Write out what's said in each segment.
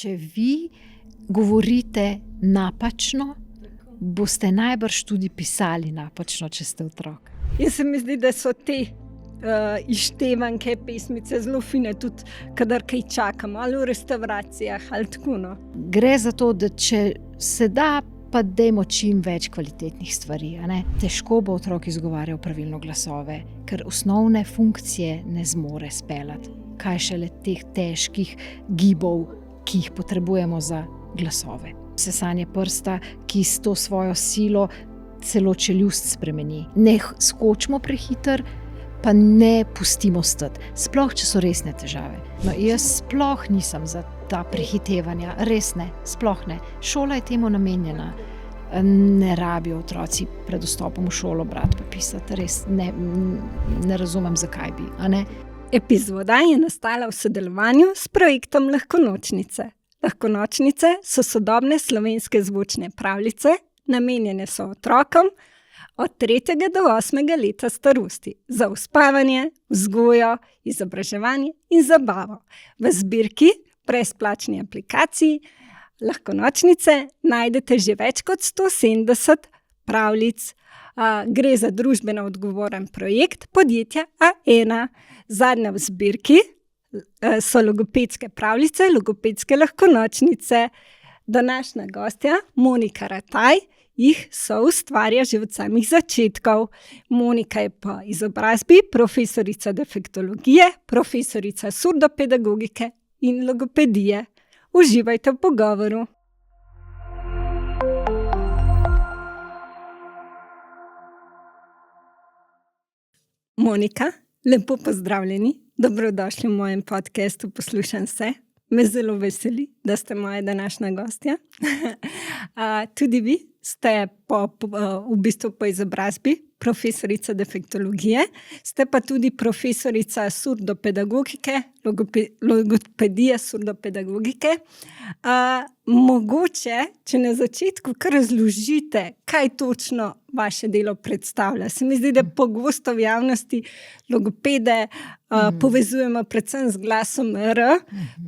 če vi govorite napačno, boste najbrž tudi pisali napačno, če ste otrok. Jaz se mi zdi, da so te izštevanke, pesmice zelo fine, tudi kadar kaj čakamo, ali v restavracijah, ali tako. No. Gre za to, da če se da, pa dajmo čim več kvalitetnih stvari. A ne? Težko bo otrok izgovarjal pravilno glasove, ker osnovne funkcije ne zmore speljati. Kaj šele teh težkih gibov, ki jih potrebujemo za glasove. Sesanje prsta, ki s to svojo silo celo čeljust spremeni. Ne skočimo prehiter, pa ne pustimo stati. Sploh, če so resne težave. No, jaz sploh nisem za ta prehitevanja, res ne, sploh ne. Šola je temu namenjena. Ne rabijo otroci pred vstopom v šolo brati pa pisati. Res ne razumem, zakaj bi. A ne? Epizoda je nastala v sodelovanju s projektom Lahkonočnice. Lahkonočnice so sodobne slovenske zvočne pravljice, namenjene so otrokom od 3. do 8. leta starosti za uspavanje, vzgojo, izobraževanje in zabavo. V zbirki brezplačni aplikaciji Lahkonočnice najdete že več kot 170 pravljic. Gre za družbeno odgovoren projekt podjetja A1. Zadnja v zbirki so logopedske pravljice, logopedske lahkonočnice. Današnja gostja, Monika Rataj, jih soustvarja že od samih začetkov. Monika je po izobrazbi profesorica defektologije, profesorica surdopedagogike in logopedije. Uživajte v pogovoru. Monika, lepo pozdravljeni. Dobrodošli v mojem podcastu Poslušam se. Me zelo veseli, da ste moja današnja gostja. Tudi vi ste v bistvu po izobrazbi profesorica defektologije, ste pa tudi profesorica surdopedagogike, logopedije surdopedagogike. Mogoče, če na začetku kar razložite, kaj točno vaše delo predstavlja. Se mi zdi, da pogosto v javnosti logopede povezujemo predvsem z glasom R,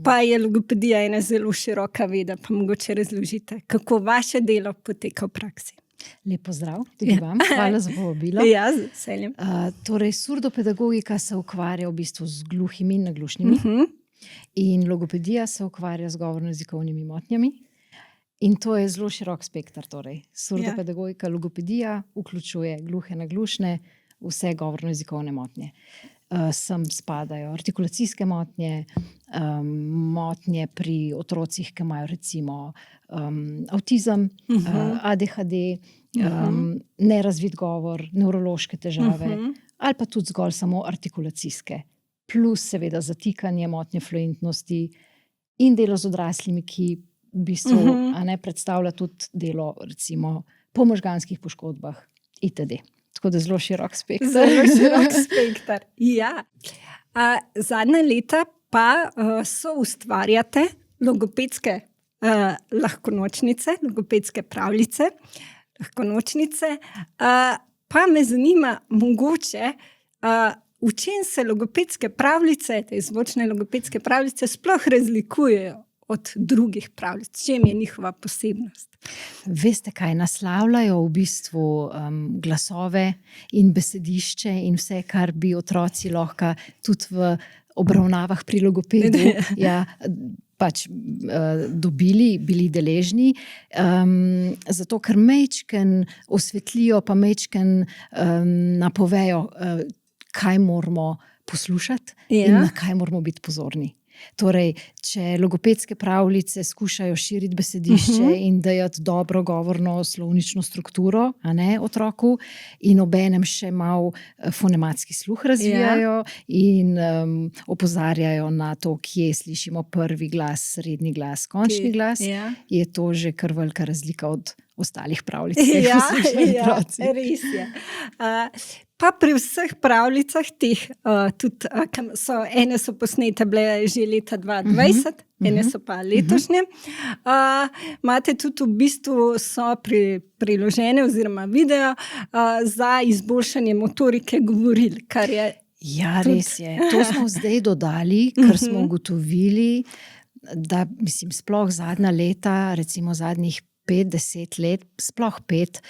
pa je logopedija ena zelo široka veda, pa mogoče razložite, kako vaše delo poteka v praksi. Lep pozdrav tudi vam, hvala za povabilo. Ja, z veseljem. Torej, surdopedagogika se ukvarja v bistvu z gluhimi in naglušnimi in logopedija se ukvarja z govorno-jezikovnimi motnjami. In to je zelo širok spektar. Torej. Surdopedagogika, logopedija vključuje gluhe, naglušne, vse govorno-jezikovne motnje. Sem spadajo artikulacijske motnje, motnje pri otrocih, ki imajo recimo avtizem, ADHD, nerazvit govor, nevrološke težave, ali pa tudi zgolj samo artikulacijske. Plus seveda zatikanje, motnje fluentnosti in delo z odraslimi, ki v bistvu predstavlja tudi delo recimo po možganskih poškodbah itd. Tako da zelo širok spektar. Zelo širok spektar, ja. Zadnja leta pa soustvarjate logopedske lahkonočnice, logopedske pravljice, lahkonočnice. Pa me zanima mogoče, v čem se logopedske pravljice, te zvočne logopedske pravljice sploh razlikujejo od drugih pravljic? V čem je njihova posebnost? Veste kaj, naslavljajo v bistvu glasove in besedišče in vse, kar bi otroci lahko tudi v obravnavah pri logopedu bili deležni. Zato, ker majčken osvetlijo, pa majčken napovejo, kaj moramo poslušati in na kaj moramo biti pozorni. Torej, če logopedske pravljice skušajo širiti besedišče in dajati dobro govorno slovnično strukturo, otroku, in obenem še malo fonematski sluh razvijajo in opozarjajo na to, kje slišimo prvi glas, srednji glas, končni glas, je to že kar velika razlika od ostalih pravljic, ki jih poslušajo otroci. Res je. Pa pri vseh pravljicah teh, tudi, ene so posnete bile že leta 2020, ene so pa letošnje. Imate tudi v bistvu so priložene oziroma video za izboljšanje motorike govoril, kar je... Ja, res je. To smo zdaj dodali, ker smo ugotovili, da mislim, sploh zadnja leta, recimo zadnjih 5-10 let, sploh 5,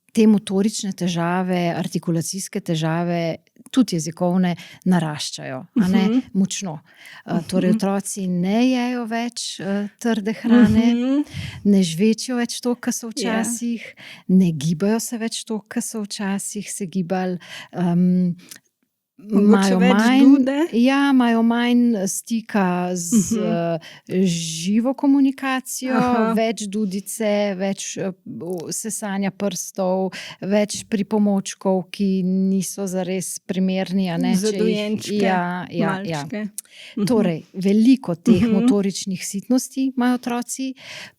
te motorične težave, artikulacijske težave, tudi jezikovne, naraščajo, a ne, močno. Torej, otroci ne jejo več trde hrane, ne žvečijo več toliko, kot so včasih, ne gibajo se več toliko, kot so včasih se gibali. Imajo manj stika z živo komunikacijo, več dudice, več sesanja prstov, več pripomočkov, ki niso zares primerni, a ne, za dojenčke, malčke. Torej, veliko teh motoričnih sitnosti imajo otroci,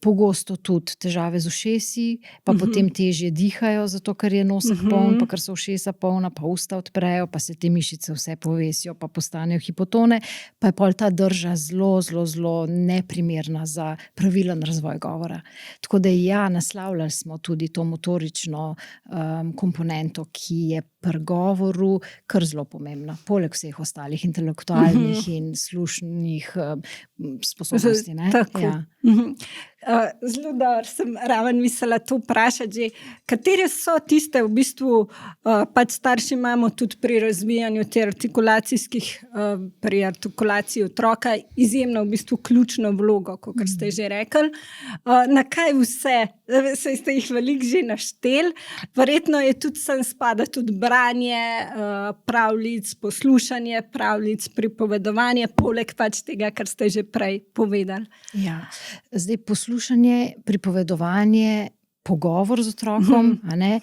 pogosto tudi težave z ušesi, pa potem težje dihajo, zato ker je nosek poln, pa ker so ušesa polna, pa usta odprejo, pa se te mišice vse povesijo, pa postanejo hipotone, pa je pol ta drža zelo neprimerna za pravilen razvoj govora. Tako da naslavljali smo tudi to motorično komponento, ki je pri govoru kar zelo pomembna, poleg vseh ostalih intelektualnih in slušnih sposobnosti. Tako. Zelo dobro sem raven mislila to vprašati že, katere so tiste v bistvu, pač starši imamo tudi pri razvijanju te pri artikulaciji otroka izjemno v bistvu ključno vlogo, kakor ste že rekli. Na kaj vse, saj ste jih veliko že našteli, verjetno je tudi sem spada tudi branje pravljic, poslušanje pravljic, pripovedovanje, poleg pač tega, kar ste že prej povedali. Ja, zdaj poslušanje, pripovedovanje, pogovor z otrokom, a ne,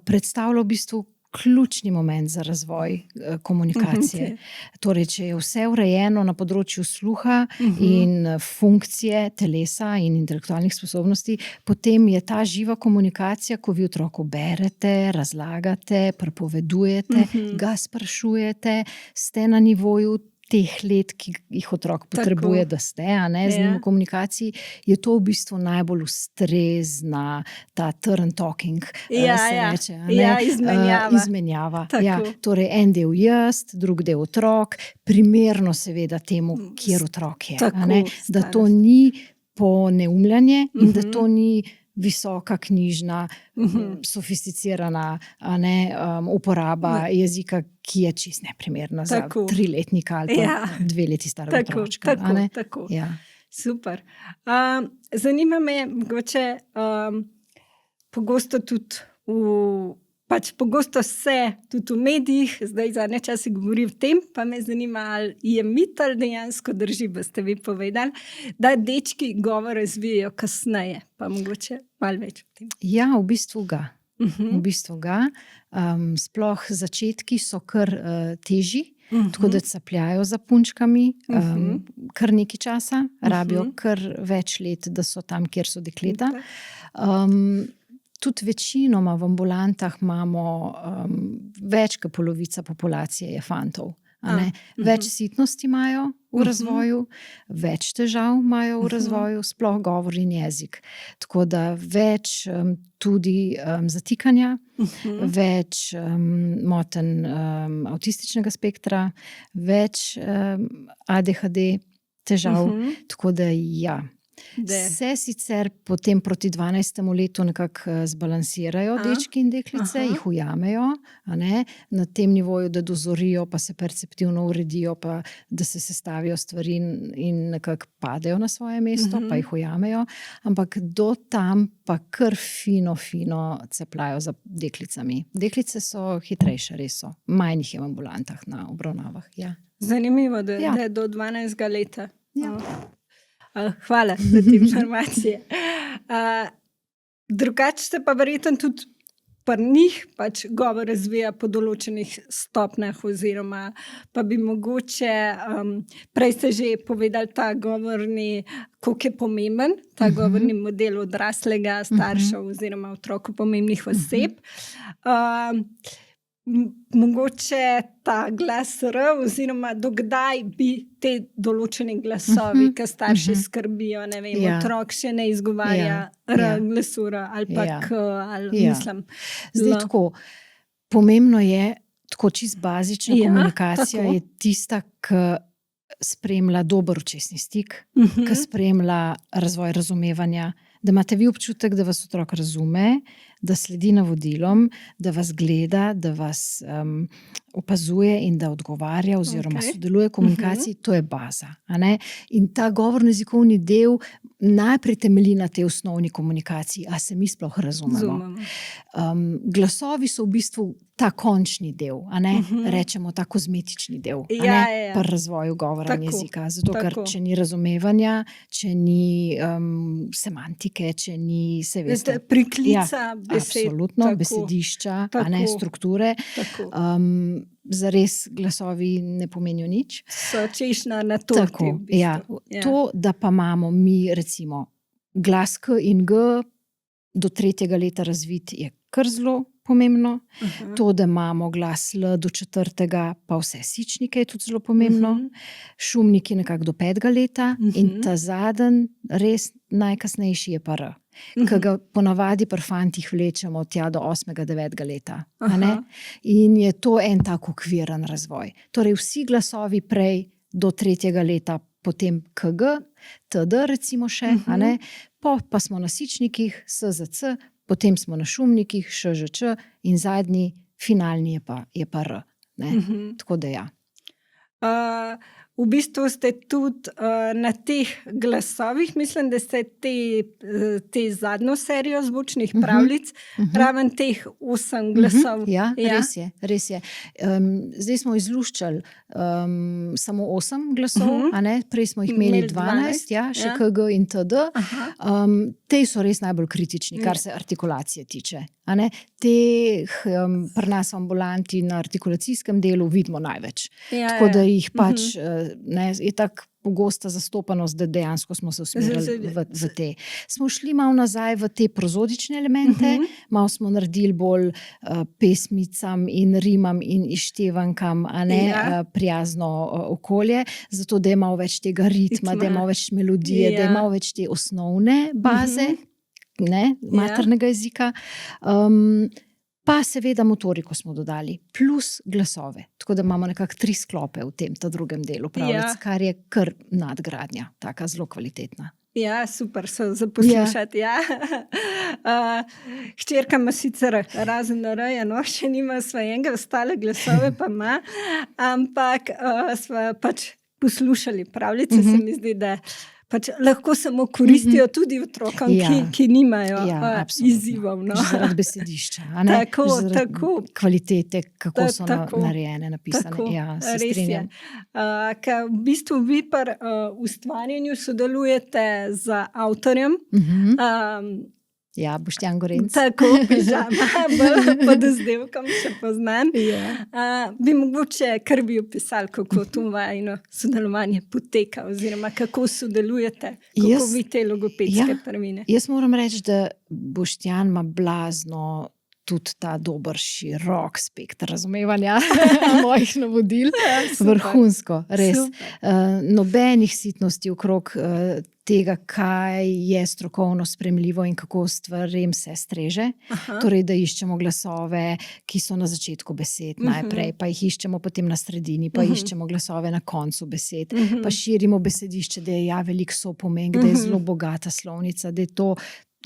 predstavlja v bistvu ključni moment za razvoj komunikacije. Torej, če je vse urejeno na področju sluha in funkcije telesa in intelektualnih sposobnosti, potem je ta živa komunikacija, ko vi otroku berete, razlagate, pripovedujete, ga sprašujete, ste na nivoju teh let, ki jih otrok potrebuje, da ste, a ne, z njim v komunikaciji, je to v bistvu najbolj ustrezna, ta turn talking, se reče, a ne, izmenjava. Torej, en del jaz, drug del otrok, primerno seveda temu, kjer otrok je, a ne, da to ni poneumljanje in da to ni visoka knjižna, sofisticirana, a ne, uporaba jezika, ki je čisto neprimerna za 3-letnika ali pa 2 leti starega otročka. Tako. Super. Zanima me, mogoče pogosto tudi pogosto se tudi v medijih, zdaj zadnje čase govori o tem, pa me zanima, ali je mit ali dejansko drži, boste vi povedali, da dečki govor razvijajo kasneje, pa mogoče malo več o tem. Ja, v bistvu ga. Sploh začetki so kar težji, tako da capljajo za punčkami kar nekaj časa, rabijo kar več let, da so tam, kjer so dekleta. Tudi večinoma v ambulantah imamo več kot polovica populacije je fantov. Več sitnosti imajo v razvoju, več težav imajo v razvoju, sploh govor in jezik. Tako da več tudi zatikanja, več motenj avtističnega spektra, več ADHD težav, tako da ja. Se sicer potem proti 12. letu nekako zbalansirajo dečki in deklice, jih ujamejo, a ne, na tem nivoju, da dozorijo, pa se perceptivno uredijo, pa da se sestavijo stvari in nekako padejo na svoje mesto, pa jih ujamejo, ampak do tam pa kar fino cepljajo za deklicami. Deklice so hitrejše, res so. Manj jih je v ambulantah na obravnavah, ja. Zanimivo, da je do 12. leta. Ja. Hvala za te informacije. Drugače se pa verjetno tudi pri njih pač govor razvija po določenih stopnjah oziroma pa bi mogoče, prej ste že povedali ta govorni, koliko je pomemben, ta govorni model odraslega staršev oziroma otroku pomembnih oseb. Mogoče ta glas R oziroma dokdaj bi te določeni glasovi, ki starši skrbijo, ne vem, otrok še ne izgovarja R glasu R ali pa K ali mislim. Zdaj tako, pomembno je, tako čisto bazična komunikacija je tista, ki spremlja dober očesni stik, ki spremlja razvoj razumevanja, da imate vi občutek, da vas otrok razume, da sledi navodilom, da vas gleda, da vas opazuje in da odgovarja oziroma sodeluje v komunikaciji, to je baza. A ne? In ta govorno-jezikovni del najprej temelji na tej osnovni komunikaciji, a se mi sploh razumemo. Glasovi so v bistvu ta končni del, a ne? Rečemo ta kozmetični del, a ne? Pri razvoju govora in jezika. Zato, ker če ni razumevanja, če ni semantike, če ni, se veste, priklica besed. Absolutno, besedišča, a ne strukture. Zares glasovi ne pomenijo nič. So češnja na torti. V bistvu. To, da pa imamo mi recimo glas K in G do 3. leta razvit, je kar zelo pomembno. To, da imamo glas L do 4. pa vse sičnike, je tudi zelo pomembno. Šumniki nekako do 5. leta in ta zadnji, res najkasnejši je pa R. Ki ga ponavadi pri fantih vlečemo tja do 8. 9. leta. In je to en tak okviren razvoj. Torej vsi glasovi prej do 3. leta, potem KG, TD recimo še, pa smo na sičnikih, SZC, potem smo na šumnikih, ŠŽČ in zadnji, finalni je pa R. Tako da ja. V bistvu ste tudi na teh glasovih, mislim, da ste te zadnjo serijo zvučnih pravljic, raven teh 8 glasov. Ja, res je. Zdaj smo izluščali samo 8 glasov, prej smo jih imeli 12, še KG in TD. Te so res najbolj kritični, kar se artikulacije tiče. Pri nas ambulanti na artikulacijskem delu vidimo največ. Tako da jih pač je tako pogosta zastopanost, da dejansko smo se usmerili v te. Smo šli malo nazaj v te prozodične elemente, malo smo naredili bolj pesmicam in rimam in izštevankam prijazno okolje, zato da je malo več tega ritma, da je malo več melodije, da je malo več te osnovne baze, maternega jezika. Pa seveda motoriko smo dodali, plus glasove. Tako da imamo nekako 3 sklope v tem drugem delu pravljic, kar je kar nadgradnja, taka zelo kvalitetna. Ja, super so za poslušati. Hčerka ima sicer razen R-ja, še nima svojega, ostale glasove pa ima, ampak sva pač poslušali pravljice, se mi zdi, da pač lahko samo koristijo tudi otrokom, ki nimajo izzivov. Zaradi besedišča, Tako. Kvalitete, kako so narejene, napisane. Se strinjam. V bistvu vi pri ustvarjanju sodelujete z avtorjem. Ja, Boštjan Gorenc. Tako, pižama, pod vzdevkom še poznan. Bi mogoče kar bi opisali, kako to vajino sodelovanje poteka, oziroma kako sodelujete, kako vi te logopedske prvine. Jaz moram reči, da Boštjan ima blazno tudi ta dober, širok spekter razumevanja mojih navodil. Vrhunsko, res. Nobenih sitnosti okrog tega, kaj je strokovno sprejemljivo in kako stvarem se streže. Torej, da iščemo glasove, ki so na začetku besed najprej, pa jih iščemo potem na sredini, pa iščemo glasove na koncu besed, pa širimo besedišče, da je veliko sopomenk, da je zelo bogata slovnica, da je to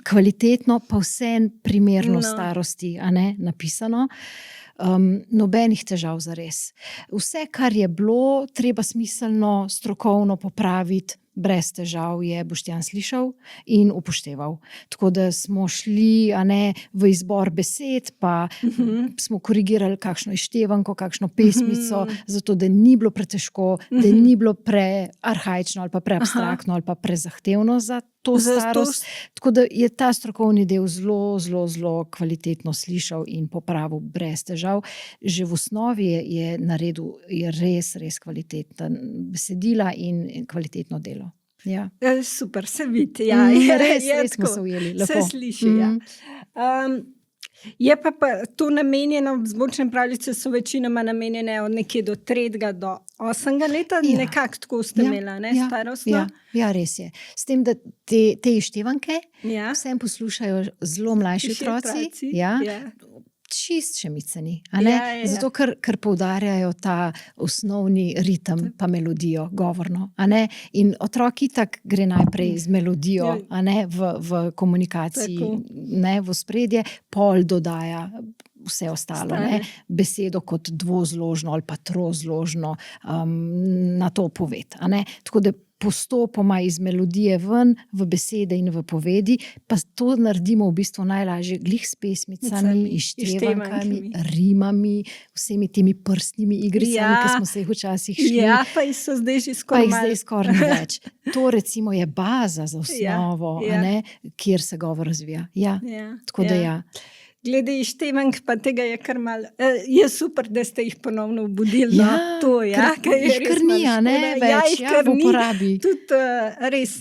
kvalitetno, pa vse primerno starosti, napisano. Nobenih težav zares. Vse, kar je bilo treba smiselno, strokovno popraviti, brez težav je Boštjan slišal in upošteval. Tako da smo šli v izbor besed, pa smo korigirali kakšno izštevanko, kakšno pesmico, zato da ni bilo pretežko, da ni bilo prearhaično ali pa preabstraktno ali pa prezahtevno za to starost. Tako da je ta strokovni del zelo, zelo, zelo kvalitetno slišal in popravil brez težav. Že v osnovi je naredil res, res kvaliteten besedila in kvalitetno delo. Super, se vidi. Res smo se ujeli. Se sliši, Je pa to namenjeno, zvočne pravljice so večinoma namenjene od nekje do 3. do 8. leta, nekako tako ste imeli, starostno? Ja, res je. S tem, da te izštevanke vsem poslušajo zelo mlajši otroci. čist še miceni. A ne? Ja. Zato, ker poudarjajo ta osnovni ritem pa melodijo, govorno. A ne? In otrok itak gre najprej z melodijo, a ne? V komunikaciji, ne? V ospredje, pol dodaja vse ostalo, ne? Besedo kot dvozložno ali pa trozložno na to poved. A ne? Tako da postopoma iz melodije ven v besede in v povedi, pa to naredimo v bistvu najlažje glih s pesmicami, izštevankami, rimami, vsemi temi prstnimi igricami, ki smo se jih včasih šli. Ja, pa jih so zdaj že skoraj več. To recimo je baza za osnovo, a ne, kjer se govor razvija. Ja, tako da ja. Glede izštevank, pa tega je kar malo. Je super, da ste jih ponovno obudili. Ja, jih kar ni, a ne, več, v uporabi. Tudi res.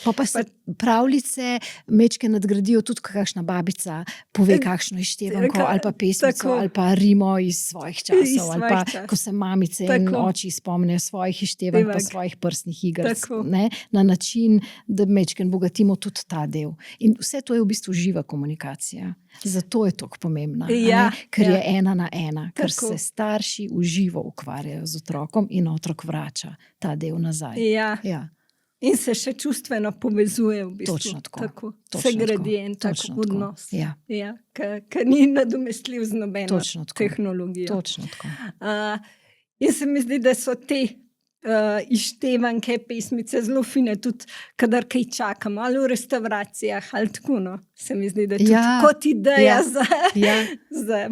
Pa se pravljice mečke nadgradijo, tudi kakšna babica pove kakšno izštevanko ali pa pesmico ali pa rimo iz svojih časov. Ali pa, ko se mamice in oči spomnejo svojih izštevank pa svojih prstnih igrc. Na način, da mečken bogatimo tudi ta del. In vse to je v bistvu živa komunikacija. Zato je toliko pomembna, ker je 1 na 1, ker se starši v živo ukvarjajo z otrokom in otrok vrača ta del nazaj. Ja. In se še čustveno povezuje v bistvu. Točno tako. Se gradi en tak odnos. Ker ni nadomestljiv z nobeno tehnologijo. Točno tako. In se mi zdi, da so te izštevanke, pesmice zelo fine, tudi kadar kaj čakamo, ali v restauracijah, ali tako, no. Se mi zdi, da je tudi kot ideja za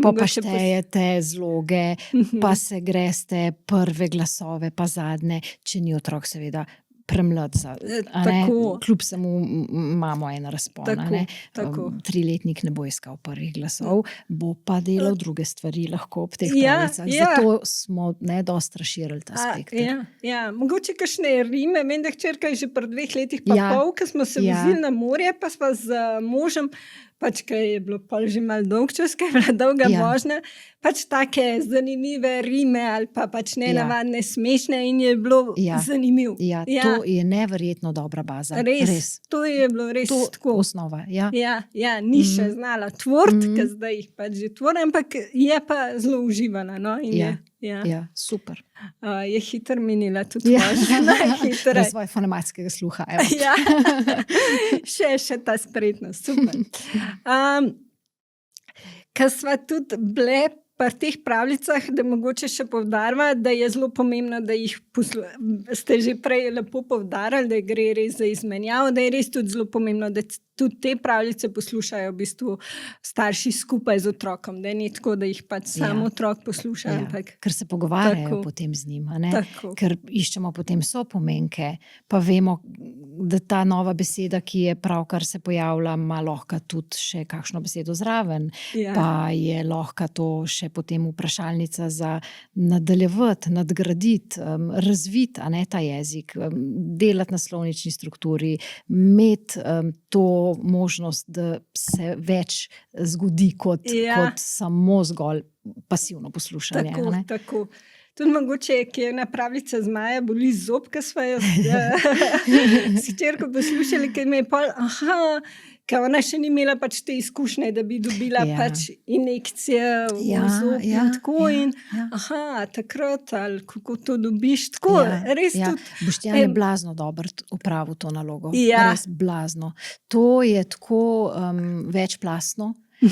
pa štejete zloge, pa se greste prve glasove, pa zadnje, če ni otrok seveda premlad za, kljub samo imamo en razpon, tako. 3-letnik ne bo iskal prvih glasov, bo pa delal druge stvari lahko ob teh pravljicah. Zato smo dosti razširili ta spektr. Mogoče kakšne rime, vem, da hčerka je že pri 2 letih pa pol, ko smo se vozili na morje, pa sva z možem, pač, kaj je bilo pol že malo dolg čas, kaj je bila dolga vožnja, pač take zanimive rime ali pa pač nenavadne, smešne in je bilo zanimiv. To je neverjetno dobra baza. Res. To je bilo res tako. Osnova, ni še znala tvort, ker zdaj jih pač že tvori, ampak je pa zelo uživana, no, in super. Je hitro minila tudi vožnja. Razvoj fonematskega sluha. Še ta spretnost, super. Ker sva tudi bile pri teh pravljicah, da mogoče še poudarva, da je zelo pomembno, da jih ste že prej lepo poudarili, da gre res za izmenjavo, da je res tudi zelo pomembno, da tudi te pravljice poslušajo v bistvu starši skupaj z otrokom, da ni tako, da jih pač samo otrok posluša. Ker se pogovarjajo potem z njim, ker iščemo potem sopomenke, pa vemo, da ta nova beseda, ki je pravkar se pojavila, ima lahko tudi še kakšno besedo zraven, pa je lahko to še potem vprašalnica za nadaljevati, nadgraditi, razviti, a ne ta jezik, delati na slovnični strukturi, imeti to možnost, da se več zgodi kot samo zgolj pasivno poslušanje. Tako. Tudi mogoče, ki je ena pravljica Zmaja boli zob, ki smo jo s hčerko poslušali, ker me je pol, ker ona še ni imela pač te izkušnje, da bi dobila pač injekcije v zob in tako in takrat, ali kako to dobiš, tako, res tudi. Boštjan je blazno dobro opravil to nalogo, res blazno. To je tako večplastno,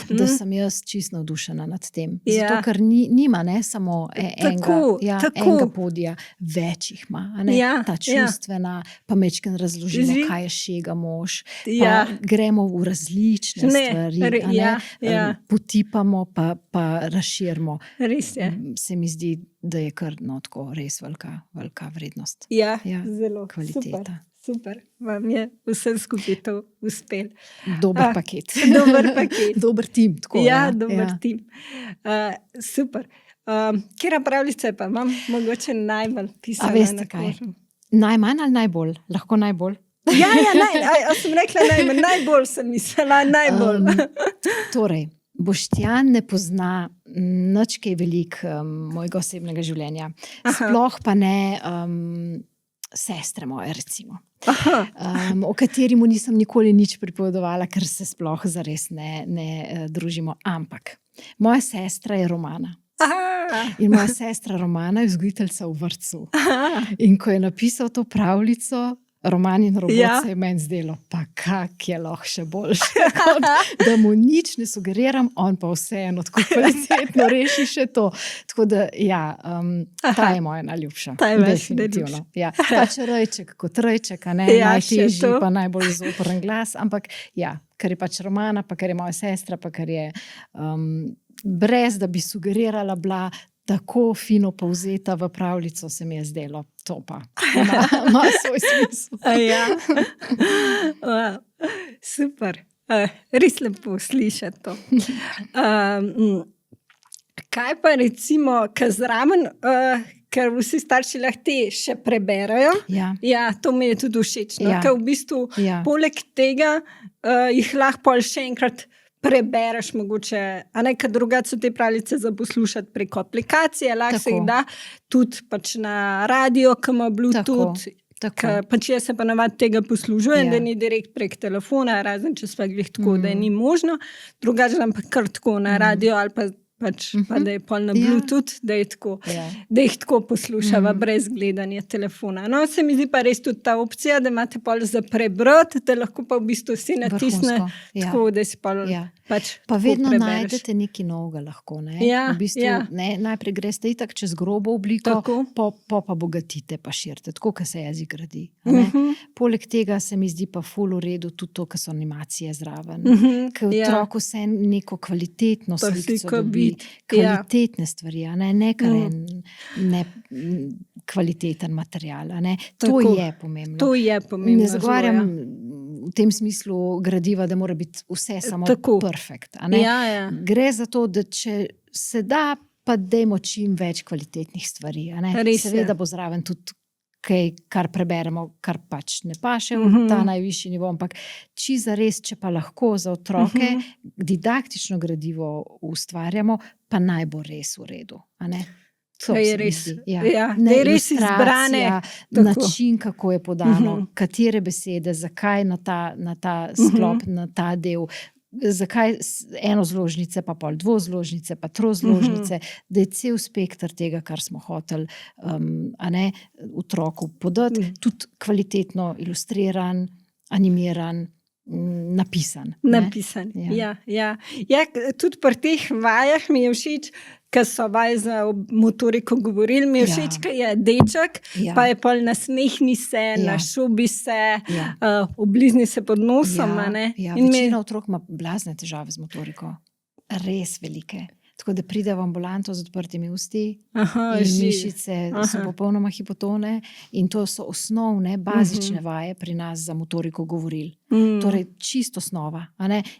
da sem jaz čisto navdušena nad tem. Zato, ker nima samo enega podija, več jih ima. Ta čustvena, pa mečken razložimo, kaj je šega mož, pa gremo v različne stvari, potipamo, pa razširimo. Res je. Se mi zdi, da je kar tako res velika vrednost. Zelo. Kvaliteta. Super, vam je vsem skupaj to uspel. Dober paket. Dober tim. Dober tim. Super. Katera pravljica pa imam mogoče najbolj pisala? A veste kaj? Najmanj ali najbolj? Lahko najbolj? Sem rekla najbolj sem mislila, najbolj. Torej, Boštjan ne pozna nič kaj veliko mojega osebnega življenja. Sploh pa ne sestre moje, recimo. O kateri mu nisem nikoli nič pripovedovala, ker se sploh zares ne družimo. Ampak moja sestra je Romana. In moja sestra Romana je vzgojiteljica v vrtcu. In ko je napisal to pravljico, Roman in robot, se je meni zdelo, pa kak je lahko še boljše. Da mu nič ne sugeriram, on pa vseeno tako kvalitetno reši še to. Tako da, ta je moja najljubša. Ta je definitivno. Pač rojček kot rojček, najtežji pa najbolj zoporen glas, ampak ker je pač Romana, pa ker je moja sestra, pa ker je brez, da bi sugerirala bila tako fino povzeta v pravljico, se mi je zdelo. To pa ima svoj smisel. Wow, super. Res lepo slišati to. Kaj pa recimo, ker zraven, ker vsi starši lahko te še preberajo, to mi je tudi všeč. Ker v bistvu poleg tega jih lahko pol še enkrat prebereš mogoče, a ne, ker drugače so te pravljice za poslušati preko aplikacije, lahko se jih da tudi pač na radio, ki ima Bluetooth, pač jaz se pa navadi tega poslužujem, da ni direkt prek telefona, razen če sva glih tako, da ni možno, drugače pa kar tako na radio ali pa pa da je pol na Bluetooth, da jih tako poslušava brez gledanja telefona. No, se mi zdi pa res tudi ta opcija, da imate pol za prebrati, da lahko pa v bistvu si natisne tako, da si pol pač pa vedno najdete nekaj novega lahko, ne? V bistvu, najprej greste itak čez grobo obliko, pa bogatite, pa širite, tako, kot se jezik gradi. Poleg tega se mi zdi pa ful v redu tudi to, ko so animacije zraven. Ker otroku se neko kvalitetno slikico dobi, kvalitetne stvari, ne kar ne kvaliteten material. To je pomembno. To je pomembno. Ne zagovarjam v tem smislu gradiva, da mora biti vse samo perfekt. Gre za to, da če se da, pa dajmo čim več kvalitetnih stvari. Seveda bo zraven tudi kaj, kar preberemo, kar pač ne paše v ta najvišji nivo, ampak zares, če pa lahko za otroke didaktično gradivo ustvarjamo, pa naj bo res v redu. To je res, da je res izbrane. Način, kako je podano, katere besede, zakaj na ta sklop, na ta del, zakaj enozložnice, pa pol dvozložnice, pa trozložnice, da je cel spektr tega, kar smo hoteli otroku podati, tudi kvalitetno ilustriran, animiran, napisan. Napisan, tudi pri teh vajah mi je všeč, ker so vaj za motoriko govorili, mi je všeč, ker je deček, pa je pol nasmehni se, našubi se, oblizni se pod nosom. Večina otrok ima blazne težave z motoriko. Res velike. Tako da pride v ambulanto z odprtimi usti in mišice so popolnoma hipotone in to so osnovne, bazične vaje pri nas za motoriko govoril. Torej, čisto osnova.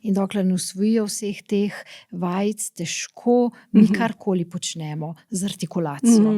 In dokler ne usvojijo vseh teh vajic, težko mi karkoli počnemo z artikulacijo,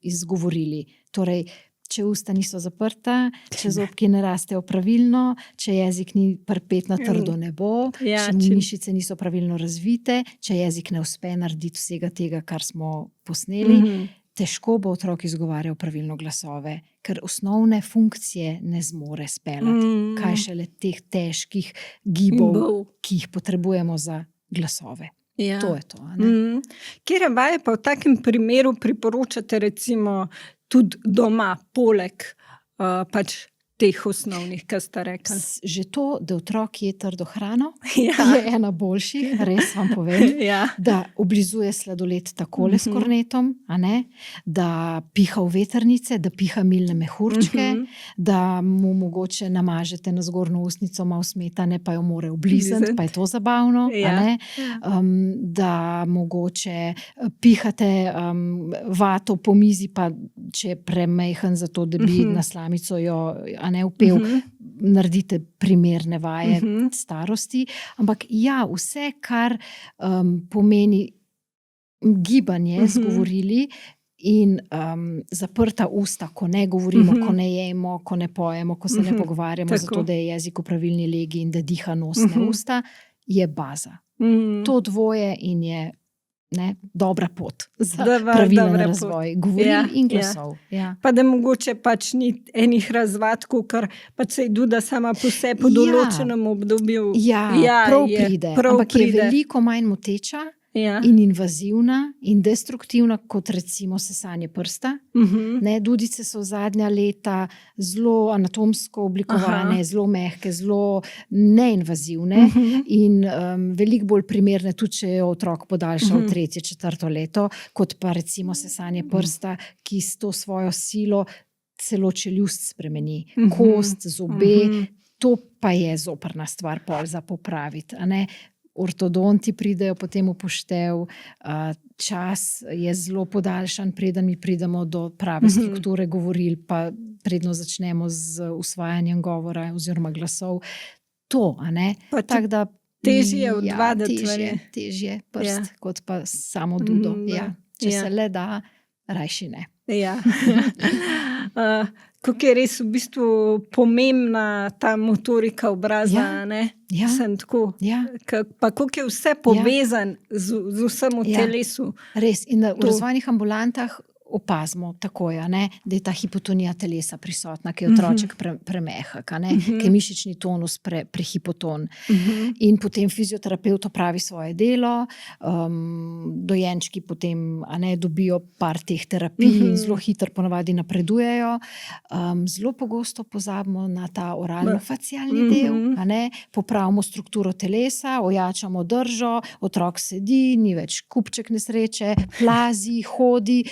izgovorili. Torej, če usta niso zaprta, če zobki ne rastejo pravilno, če jezik ni pripet na trdo nebo, če mišice niso pravilno razvite, če jezik ne uspe narediti vsega tega, kar smo posneli, težko bo otrok izgovarjal pravilno glasove, ker osnovne funkcije ne zmore speljati. Kaj šele teh težkih gibov, ki jih potrebujemo za glasove. To je to. Kjer vaje pa v takem primeru priporočate recimo tudi doma, poleg pač teh osnovnih, kar ste rekli? Že to, da otrok je trdo hrano, je ena boljših, res vam povem, da oblizuje sladoled takole s kornetom, da piha v vetrnice, da piha milne mehurčke, da mu mogoče namažete na zgornjo ustnico malo smetane, pa jo more oblizati, pa je to zabavno, da mogoče pihate vato po mizi, pa če je premejhen za to, da bi na slamico jo upel, naredite primerne vaje starosti, ampak vse, kar pomeni gibanje z govorili in zaprta usta, ko ne govorimo, ko ne jemo, ko ne pojemo, ko se ne pogovarjamo, zato da je jezik v pravilni legi in da diha nosne usta, je baza. To dvoje in je dobra pot za Dobra pravilen pot. razvoj govoril in glasov. Ja. Pa da mogoče pač ni enih razvadkov, ker pač se Duda sama po sebi po določenem obdobju. Prav pride. Ampak je veliko manj moteča in invazivna in destruktivna, kot recimo sesanje prsta. Dudice so v zadnja leta zelo anatomsko oblikovane, zelo mehke, zelo neinvazivne in veliko bolj primerne, tudi če je otrok podaljšal 3., 4. leto, kot pa recimo sesanje prsta, ki s to svojo silo celo čeljust spremeni, kost, zobe, to pa je zoprna stvar pol za popraviti, a ne? Ortodonti pridejo potem v poštev, čas je zelo podaljšan, preden mi pridemo do prave strukture govoril, pa predno začnemo z usvajanjem govora oziroma glasov. To, a ne? Tako da težje odvaditi. Težje prst, kot pa samo Dudo. Če se le da, rajši ne. Kako je res v bistvu pomembna ta motorika obraza, ne? Sem tako. Pa kako je vse povezan z vsem v telesu. Res, in v razvojnih ambulantah opazimo takoj, da je ta hipotonija telesa prisotna, ki je otroček premehak, ki je mišični tonus prehipoton. In potem fizioterapevt opravi svoje delo, dojenčki potem dobijo par teh terapij in zelo hitro ponavadi napredujejo. Zelo pogosto pozabimo na ta oralno-facialni del, popravimo strukturo telesa, ojačamo držo, otrok sedi, ni več kupček nesreče, plazi, hodi.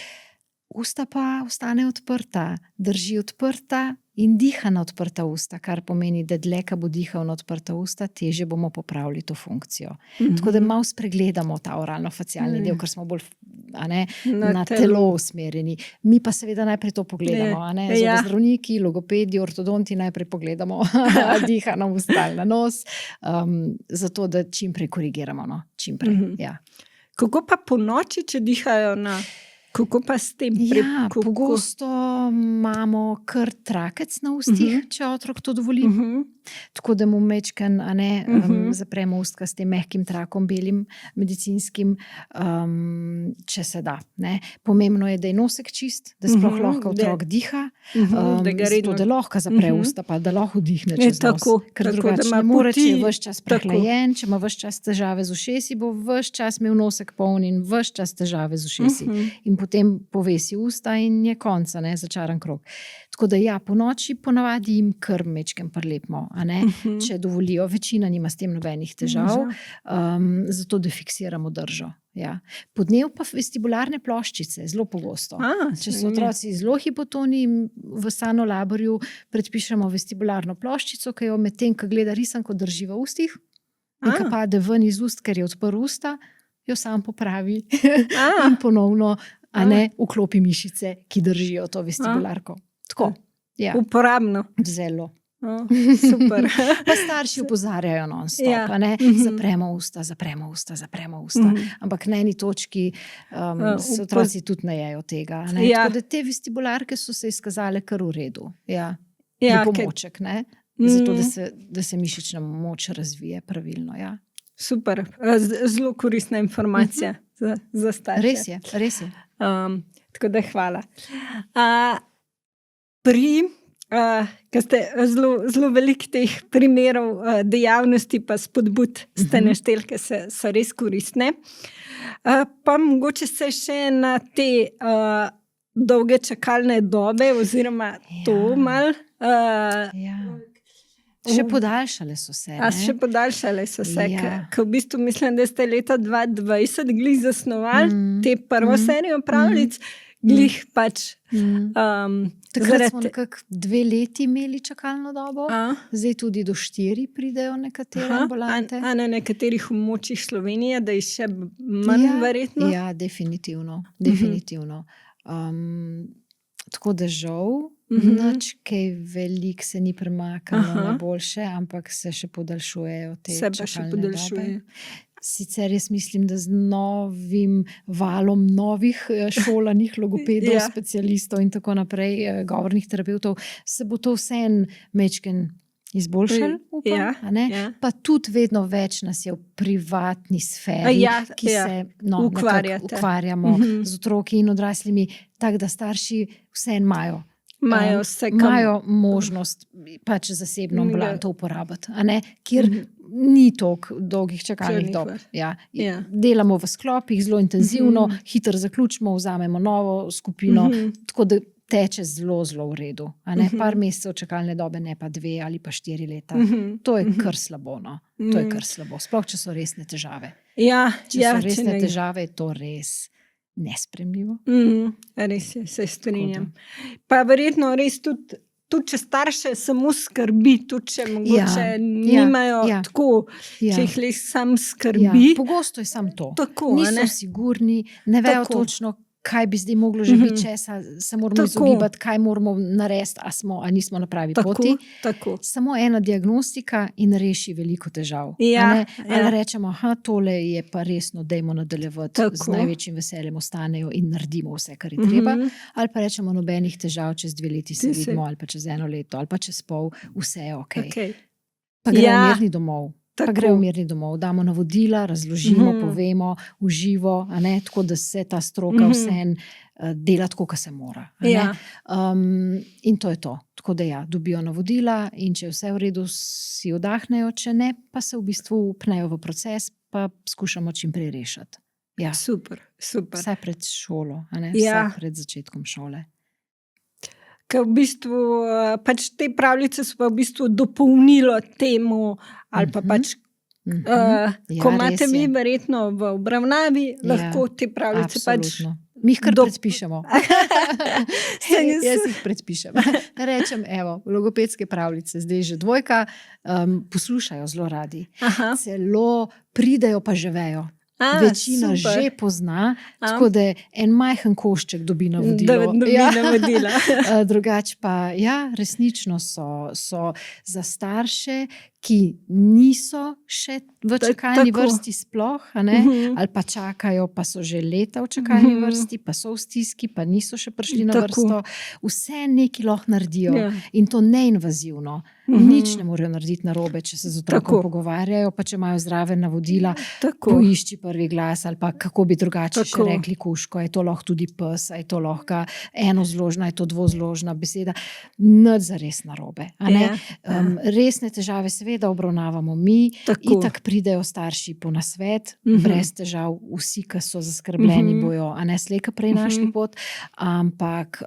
Usta pa ostane odprta, drži odprta in diha na odprta usta, kar pomeni, da dlje, ko bo dihal na odprta usta, težje bomo popravili to funkcijo. Tako da malo spregledamo ta oralno-facialni del, ker smo bolj na telo usmerjeni. Mi pa seveda najprej to pogledamo. Zdravniki, logopedi, ortodonti najprej pogledamo, diha na usta ali na nos, zato da čim prej korigiramo. Čim prej, Kako pa po noči, če dihajo na... Kako pa s tem? Pogosto imamo kar trakec na ustih, če otrok to dovoli. Tako da mu mečken, zapremo ustka s tem mehkim trakom, belim, medicinskim, če se da. Pomembno je, da je nosek čist, da sploh lahko otrok diha, zato da lahko zapre usta, pa da lahko vdihne čez nos. Ker drugače ne more, če je ves čas prehlajen, če ima ves čas težave z ušesi, bo ves čas imel nosek poln in ves čas težave z ušesi. In potem povesi usta in je konca, začaran krog. Tako da po noči ponavadi jim kar mečkem prlepimo, če dovolijo. Večina nima s tem nobenih težav, zato da fiksiramo držo. Po dnevu pa vestibularne ploščice, zelo pogosto. Če so otroci zelo hipotoni, v sanolaborju predpišemo vestibularno ploščico, ki jo medtem, ko gleda risanko, drži v ustih in ko pade ven iz ust, ker je odprl usta, jo sam popravi in ponovno vklopi mišice, ki držijo to vestibularko. Tako, uporabno. Zelo. Super. Pa starši opozarjajo non-stop, zapremo usta. Ampak na eni točki se otroci tudi najejo tega. Tako da te vestibularke so se izkazale kar v redu. Pripomoček, zato da se mišična moč razvije pravilno. Super, zelo koristna informacija za starše. Res je. Tako da hvala. Ker ste zelo veliko teh primerov dejavnosti pa spodbud ste našteli, ki so res koristne. Pa mogoče se še na te dolge čakalne dobe oziroma to malo... Še podaljšale so se. Še podaljšale so se, ker v bistvu mislim, da ste leta 2020 glih zasnovali te prvo serijo pravljic, glih pač... Takrat smo nekako 2 leti imeli čakalno dobo, zdaj tudi do 4 pridejo nekatere ambulante. A na nekaterih območjih Slovenije, da je še manj verjetno? Ja, definitivno. Tako da žal, nič kaj veliko se ni premaknilo na boljše, ampak se še podaljšujejo te čakalne dobe. Sicer jaz mislim, da z novim valom novih šolanih logopedov, specialistov in tako naprej, govornih terapeutov, se bo to vseeno mečken izboljšali, upam, Ja, a ne? ja. Pa tudi vedno več nas je v privatni sferi, ki se nekako ukvarjamo z otroki in odraslimi, tako da starši vseeno imajo možnost pač zasebno ambulanto uporabiti, a ne? Kjer ni toliko dolgih čakalnih dob. Ja. Delamo v sklopih zelo intenzivno, hitro zaključimo, vzamemo novo skupino, tako da teče zelo, zelo v redu. A ne? Par mesecev čakalne dobe, ne pa 2 ali pa 4 leta. To je kar slabo, no. To je kar slabo. Sploh, če so resne težave. Če so resne težave, je to res nespremljivo. Res je, se strinjam. Pa verjetno res tudi če starše samo skrbi, tudi če mogoče nimajo tako, če jih le sam skrbi. Pogosto je samo to. Tako, niso sigurni, ne vejo točno, kaj bi zdaj moglo že biti, česa se moramo izogibati, kaj moramo narediti, a nismo na pravi poti. Samo ena diagnostika in reši veliko težav. Ali rečemo, tole je pa resno, dajmo nadaljevati, z največjim veseljem ostanejo in naredimo vse, kar je treba. Ali pa rečemo, nobenih težav, čez 2 leti se vidimo, ali pa čez 1 leto, ali pa čez pol, vse je okej. Pa gre v mirni domov. Damo navodila, razložimo, povemo v živo, tako da se ta stroka vseeno dela tako, kot se mora. In to je to. Tako da dobijo navodila in če je vse v redu, si oddahnejo, če ne, pa se v bistvu upnejo v proces, pa skušamo čim prej rešiti. Super. Vsaj pred šolo, vsaj pred začetkom šole. Ker v bistvu pač te pravljice so pa v bistvu dopolnilo temu, ali pa pač, ko imate vi verjetno v obravnavi, lahko te pravljice pač... Mi jih kar predpišemo. Jaz jih predpišem. Rečem, logopedske pravljice, zdaj že 2, poslušajo zelo radi. Celo pridejo pa že vejo. Večina že pozna, tako da en majhen košček dobi navodilo. Drugače pa, resnično so za starše, ki niso še v čakalni vrsti sploh, ali pa čakajo, pa so že leta v čakalni vrsti, pa so v stiski, pa niso še prišli na vrsto. Vse nekaj lahko naredijo in to neinvazivno. Nič ne morejo narediti narobe, če se z otrokom pogovarjajo, pa če imajo zraven navodila, poišči prvi glas, ali pa kako bi drugače še rekli kužko, je to lahko tudi pes, je to lahko enozložna, je to dvozložna beseda. Nič zares narobe. Resne težave seveda obravnavamo mi, itak pridejo starši po nasvet, brez težav, vsi, ki so zaskrbljeni, bojo slej ko prej našli pot, ampak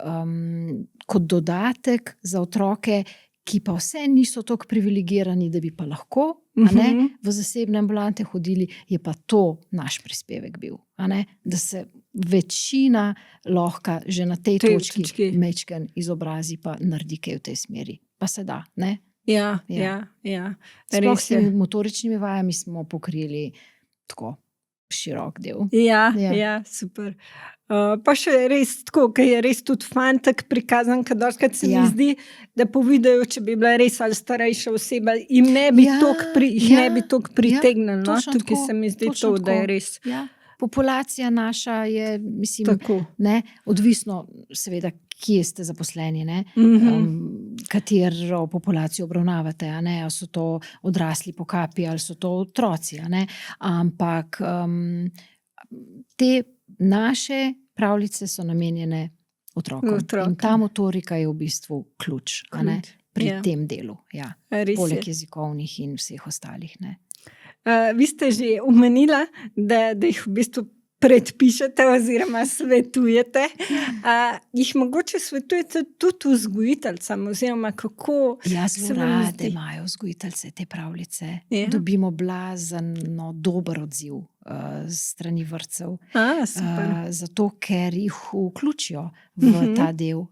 kot dodatek za otroke, ki pa vse niso toliko privilegirani, da bi pa lahko v zasebne ambulante hodili, je pa to naš prispevek bil. Da se večina lahko že na tej točki majčkeno izobrazi pa naredi kaj v tej smeri. Pa se da, ne? Ja. Sploh s temi motoričnimi vajami smo pokrili tako širok del. Ja, super. Pa še res tako, ker je res tudi fantek prikazan, ker dostikrat se mi zdi, da povedajo, če bi bila res ali starejša oseba, jih ne bi toliko pritegnilo. Tukaj se mi zdi to, da je res. Populacija naša je, mislim, odvisno seveda, kje ste zaposleni, katero populacijo obravnavate, ali so to odrasli pokapi, ali so to otroci, ampak te naše pravljice so namenjene otrokom. In ta motorika je v bistvu ključ. Pri tem delu. Poleg jezikovnih in vseh ostalih. Vi ste že omenila, da jih v bistvu predpišete oziroma svetujete. Jih mogoče svetujete tudi vzgojiteljcem oziroma kako zelo rade imajo vzgojiteljce te pravljice. Dobimo blazno dober odziv strani vrtcev. Zato, ker jih vključijo v ta del,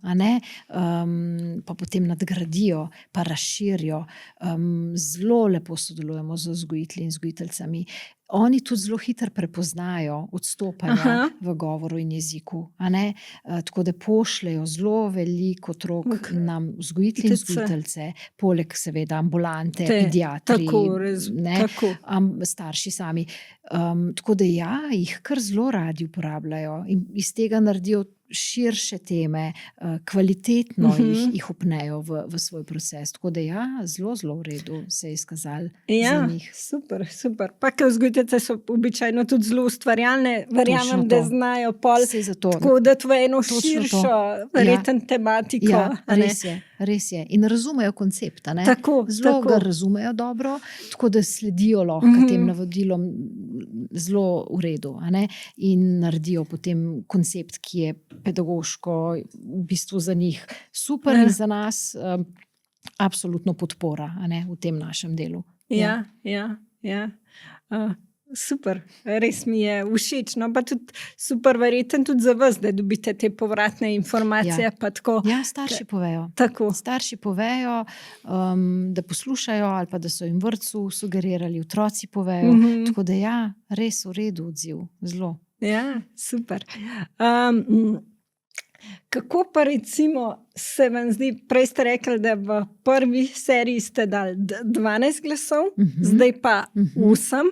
pa potem nadgradijo, pa razširijo. Zelo lepo sodelujemo z vzgojitelji in vzgojiteljicami. Oni tudi zelo hitro prepoznajo odstopanja v govoru in jeziku. Tako da pošljejo zelo veliko otrok nam vzgojitelji in vzgojiteljice, poleg seveda ambulante, pediatri, starši sami. Tako da jih kar zelo radi uporabljajo in iz tega naredijo širše teme, kvalitetno jih upnejo v svoj proces. Tako da ja, zelo, zelo v redu se je izkazalo za njih. Super, super. Pa ke vzgojiteljice so običajno tudi zelo ustvarjalne, verjamem, da znajo pol tako dati v eno širšo verjetno tematiko. Ja, res je. In razumejo koncept, a ne? Zelo ga razumejo dobro, tako da sledijo lahko tem navodilom zelo v redu, a ne? In naredijo potem koncept, ki je pedagoško v bistvu za njih super in za nas absolutno podpora, a ne, v tem našem delu. Ja. Super, res mi je všeč, no, pa tudi super verjetno tudi za vas, da dobite te povratne informacije. Pa tako. Ja, starši povejo. Tako. Starši povejo, da poslušajo ali pa da so jim v vrtcu sugerirali, otroci povejo. Tako da ja, res v redu odziv, zelo. Ja, super. Kako pa recimo se vam zdi, prej ste rekli, da v prvi seriji ste dali 12 glasov, zdaj pa 8.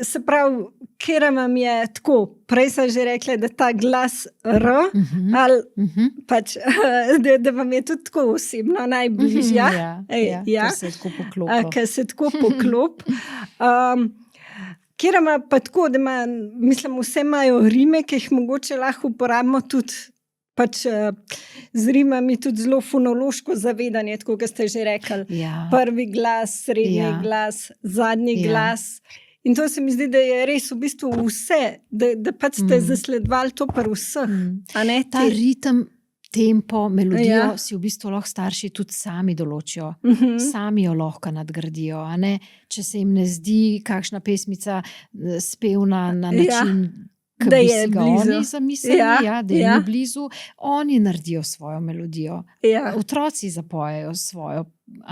Se pravi, kera vam je tako, prej sem že rekla, da ta glas R, ali pač, da vam je tudi tako osebno najbližja. Ja, ker se tako poklopi. Ker se tako poklopi. Kjer ima pa tako, da ima, mislim, vse imajo rime, ki jih mogoče lahko uporabimo tudi pač z rimami, tudi zelo fonološko zavedanje, tako kot ste že rekli. Ja. Prvi glas, srednji glas, zadnji glas. In to se mi zdi, da je res v bistvu vse, da pač ste zasledovali to pri vseh. A ne? Ta ritem, tempo, melodijo si v bistvu lahko starši tudi sami določijo. Sami jo lahko nadgradijo. A ne? Če se jim ne zdi kakšna pesmica spevna na način, ki bi si ga oni zamislili, da je ni blizu, oni naredijo svojo melodijo. Otroci zapojejo svojo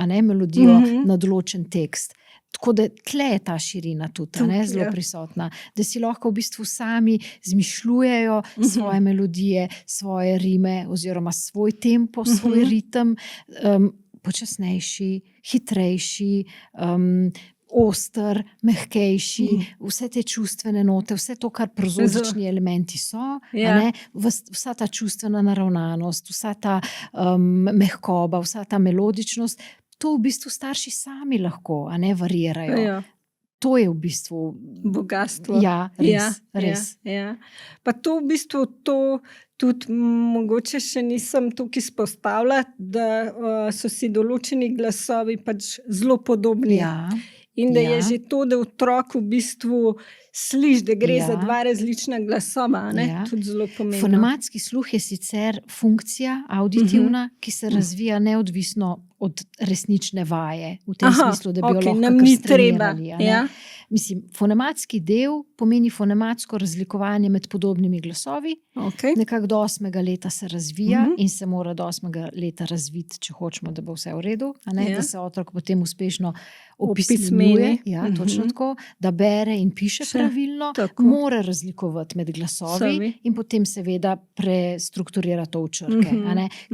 melodijo na določen tekst. Tako da tle je ta širina tudi zelo prisotna, da si lahko v bistvu sami zmišljujejo svoje melodije, svoje rime oziroma svoj tempo, svoj ritem, počasnejši, hitrejši, oster, mehkejši, vse te čustvene note, vse to, kar prozodični elementi so, vsa ta čustvena naravnanost, vsa ta mehkoba, vsa ta melodičnost, to v bistvu starši sami lahko, varirajo. To je v bistvu bogatstvo. Ja, res. Pa to v bistvu tudi mogoče še nisem tukaj izpostavila, da so si določeni glasovi pač zelo podobni. In da je že to, da otrok v bistvu sliši, da gre za dva različna glasova, tudi zelo pomembno. Fonematski sluh je sicer funkcija auditivna, ki se razvija neodvisno od resnične vaje, v tem smislu, da bi jo lahko kar strenirali. Mislim, fonematski del pomeni fonematsko razlikovanje med podobnimi glasovi. Nekako do 8. leta se razvija in se mora do 8. leta razviti, če hočemo, da bo vse v redu, da se otrok potem uspešno opismenjuje, točno tako, da bere in piše pravilno, mora razlikovati med glasovi in potem seveda prestrukturira to v črke.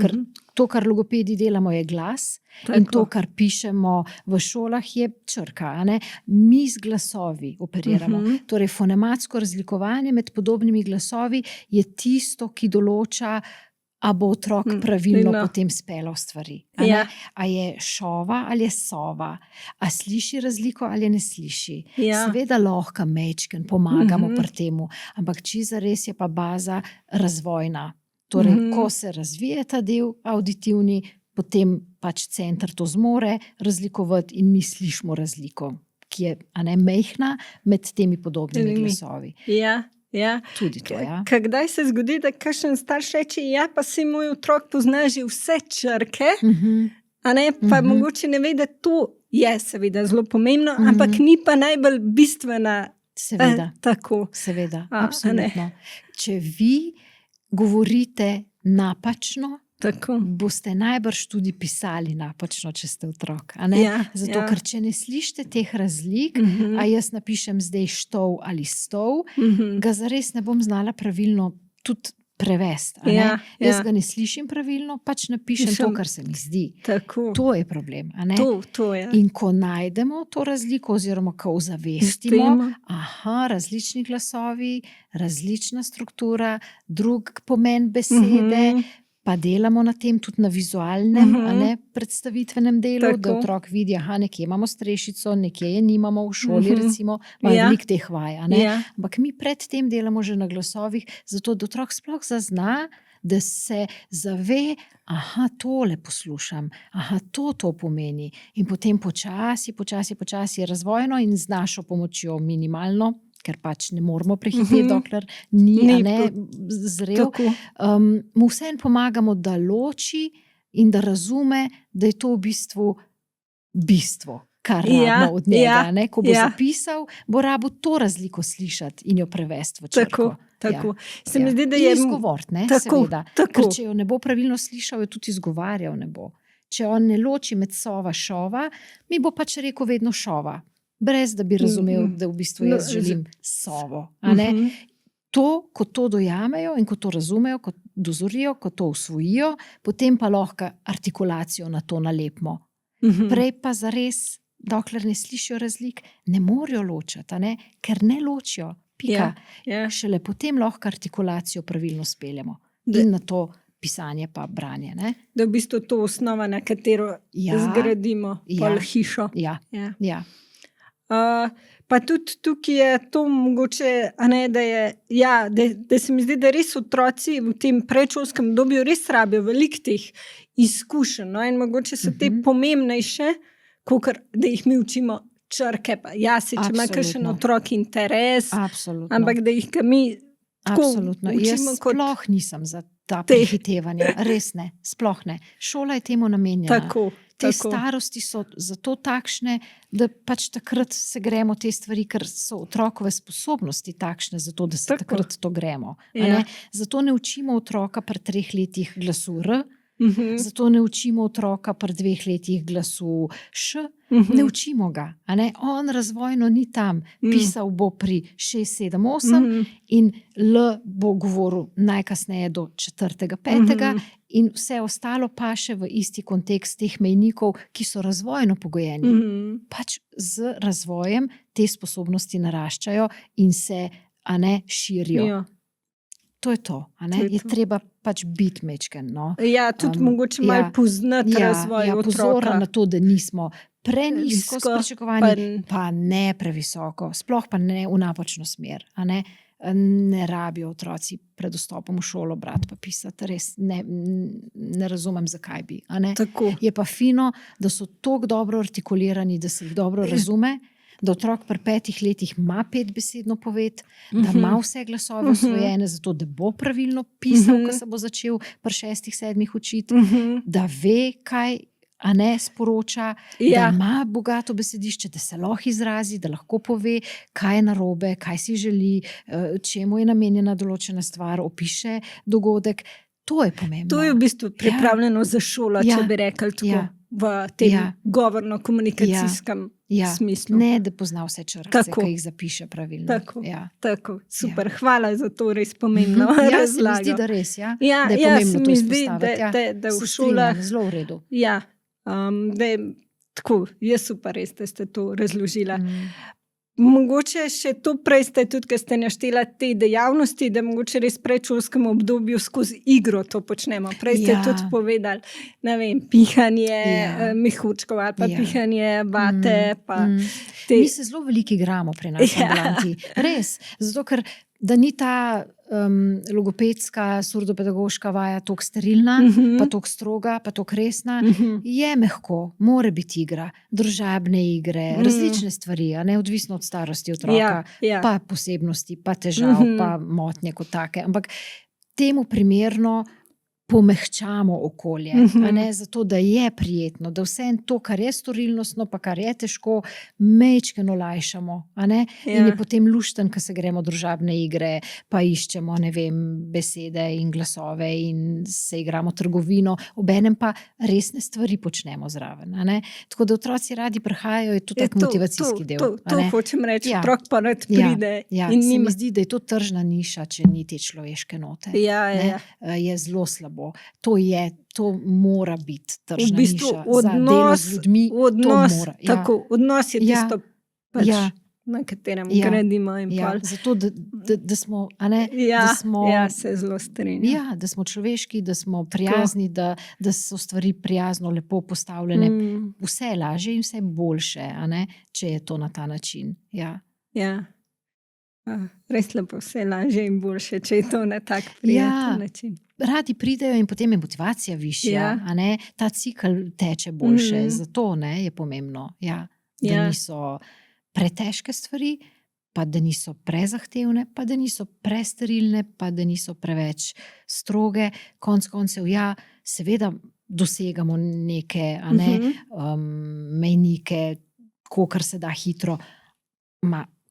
Ker to, kar logopedi delamo, je glas. In to, kar pišemo v šolah, je črka. Mi z glasovi operiramo. Torej, fonematsko razlikovanje med podobnimi glasovi je tisto, ki določa, a bo otrok pravilno potem speljal stvari. A je šova ali je sova, a sliši razliko ali ne sliši. Seveda lahko majčken pomagamo pri temu, ampak čisto res je pa baza razvojna. Torej, ko se razvije ta del auditivni, potem pač center to zmore razlikovati in mi slišimo razliko, ki je majhna med temi podobnimi glasovi. Tudi to, Kdaj se zgodi, da kakšen starš reče, pa si moj otrok pozna že vse črke, pa mogoče ne ve, da to je seveda zelo pomembno, ampak ni pa najbolj bistvena. Seveda, tako. Seveda, absolutno. Če vi govorite napačno, boste najbrž tudi pisali napačno, če ste otrok. Zato, ker če ne slišite teh razlik, a jaz napišem zdaj štov ali stov, ga zares ne bom znala pravilno tudi prevesti. Jaz ga ne slišim pravilno, pač napišem to, kar se mi zdi. Tako. To je problem. To je. In ko najdemo to razliko, oziroma ko ozavestimo, različni glasovi, različna struktura, drug pomen besede, pa delamo na tem tudi na vizualnem, predstavitvenem delu, da otrok vidi, nekje imamo strešico, nekje je nimamo v šoli, recimo, veliko teh vaj. Ampak mi predtem delamo že na glasovih, zato da otrok sploh zazna, da se zave, tole poslušam, to pomeni. In potem počasi razvojno in z našo pomočjo minimalno, ker pač ne moramo prehiteti, dokler ni zrel. Mu vseeno pomagamo, da loči in da razume, da je to v bistvu bistvo, kar rabimo od njega. Ko bo zapisal, bo rabo to razliko slišati in jo prevesti v črko. Tako. Se mi zdi, da je izgovoriti, seveda. Ker če jo ne bo pravilno slišal, jo tudi izgovarjal ne bo. Če on ne loči med sova, šova, mi bo pač rekel vedno šova. Brez da bi razumel, da v bistvu jaz želim sovo. Ko to dojamejo in ko to razumejo, ko dozorijo, ko to usvojijo, potem pa lahko artikulacijo na to nalepimo. Prej pa zares, dokler ne slišijo razlik, ne morajo ločati, ker ne ločijo. Pika. Šele potem lahko artikulacijo pravilno speljemo. In na to pisanje pa branje. Da v bistvu to osnova, na katero zgradimo pol hišo. Pa tudi tukaj je to mogoče, da se mi zdi, da res otroci v tem predšolskem obdobju res rabijo veliko teh izkušenj, in mogoče so te pomembnejše, kakor da jih mi učimo črke. Če ima kakšen otrok interes, ampak da jih mi tako učimo. Sploh nisem za ta prehitevanja, res ne, sploh ne. Šola je temu namenjena. Te starosti so zato takšne, da pač takrat se gremo te stvari, ker so otrokove sposobnosti takšne, zato da se takrat to gremo. Zato ne učimo otroka pri 3 letih glasu R, zato ne učimo otroka pri 2 letih glasu Š, ne učimo ga. On razvojno ni tam, pisal bo pri 6, 7, 8 in L bo govoril najkasneje do 4., 5. In vse ostalo pa še v isti kontekst teh mejnikov, ki so razvojno pogojeni. Pač z razvojem te sposobnosti naraščajo in se širijo. To je to. Je treba pač biti mečken. Tudi mogoče malo poznati razvoj otroka. Pozorno na to, da nismo prenizko s pričakovanji, pa ne previsoko, sploh pa ne v napačno smer. Ne rabijo otroci pred vstopom v šolo brati pa pisati, res ne razumem, zakaj bi. Je pa fino, da so tako dobro artikulirani, da se jih dobro razume, da otrok pri 5 letih ima 5-besedno poved, da ima vse glasove osvojene, zato da bo pravilno pisal, ko se bo začel pri 6, 7 učiti, da ve, kaj sporoča, da ima bogato besedišče, da se lahko izrazi, da lahko pove, kaj je narobe, kaj si želi, čemu je namenjena določena stvar, opiše dogodek. To je pomembno. To je v bistvu pripravljeno za šolo, če bi rekli tako, v tem govorno-komunikacijskem smislu. Ne, da pozna vse črke, ki jih zapiše pravilno. Tako, super. Hvala za to res pomembno razlago. Se mi zdi, da res, da je pomembno to izpostaviti. Da v šolah zelo v redu. Da je tako, je super res, da ste to razložila. Mogoče še to prej ste tudi, ker ste naštela te dejavnosti, da mogoče res v predšolskem obdobju skozi igro to počnemo. Prej ste tudi povedali, pihanje mehurčkov ali pa pihanje vate. Mi se zelo veliko igramo pri nas ambulanti. Res, zato ker da ni ta logopedska, surdopedagoška vaja toliko sterilna, pa toliko stroga, pa toliko resna. Je mehko, mora biti igra, družabne igre, različne stvari, odvisno od starosti otroka, pa posebnosti, pa težav, pa motnje kot take. Ampak temu primerno pomehčamo okolje, a ne, zato, da je prijetno, da vse to, kar je storilnostno, pa kar je težko, majčkeno olajšamo, a ne, in je potem lušten, ko se gremo družabne igre, pa iščemo, ne vem, besede in glasove in se igramo trgovino, obenem pa resne stvari počnemo zraven, a ne. Tako da otroci radi prihajajo, je to tak motivacijski del. To hočem reči, otrok pa rad pride. In se mi zdi, da je to tržna niša, če ni te človeške note. Je zelo slabo. To mora biti tržna niša za delo z ljudmi. Odnos je tisto, na katerem gradimo in pol. Zato, da smo, a ne, se zelo strinjam. Da smo človeški, da smo prijazni, da so stvari prijazno, lepo postavljene. Vse je lažje in vse boljše, a ne, če je to na ta način. Res lepo, vse lažje in boljše, če je to na tak prijeten način. Radi pridejo in potem je motivacija višja, a ne, ta cikel teče boljše, zato je pomembno, da niso pretežke stvari, pa da niso prezahtevne, pa da niso presterilne, pa da niso preveč stroge. Konec koncev, seveda dosegamo neke, a ne, mejnike, kolikor se da hitro,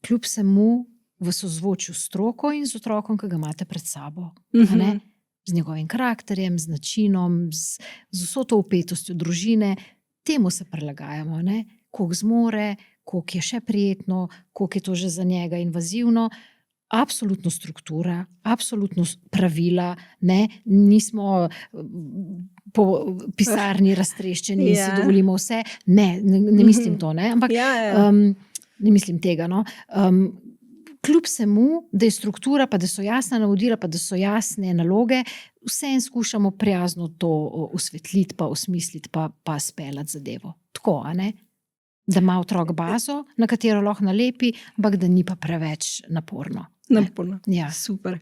kljub vsemu v sozvočju s stroko in z otrokom, ki ga imate pred sabo, a ne, z njegovim karakterjem, z načinom, z vso to vpetostjo družine, temu se prilagajamo, ne, koliko zmore, koliko je še prijetno, koliko je to že za njega invazivno. Absolutno struktura, absolutno pravila, ne, nismo po pisarni raztreščeni in si dovolimo vse. Ne mislim to, ne, ampak ne mislim tega, no. Kljub vsemu, da je struktura, pa da so jasna navodila, pa da so jasne naloge, vseeno skušamo prijazno to osvetliti, pa osmisliti, pa speljati zadevo. Tako, a ne? Da ima otrok bazo, na katero lahko nalepi, ampak da ni pa preveč naporno. Naporno, super.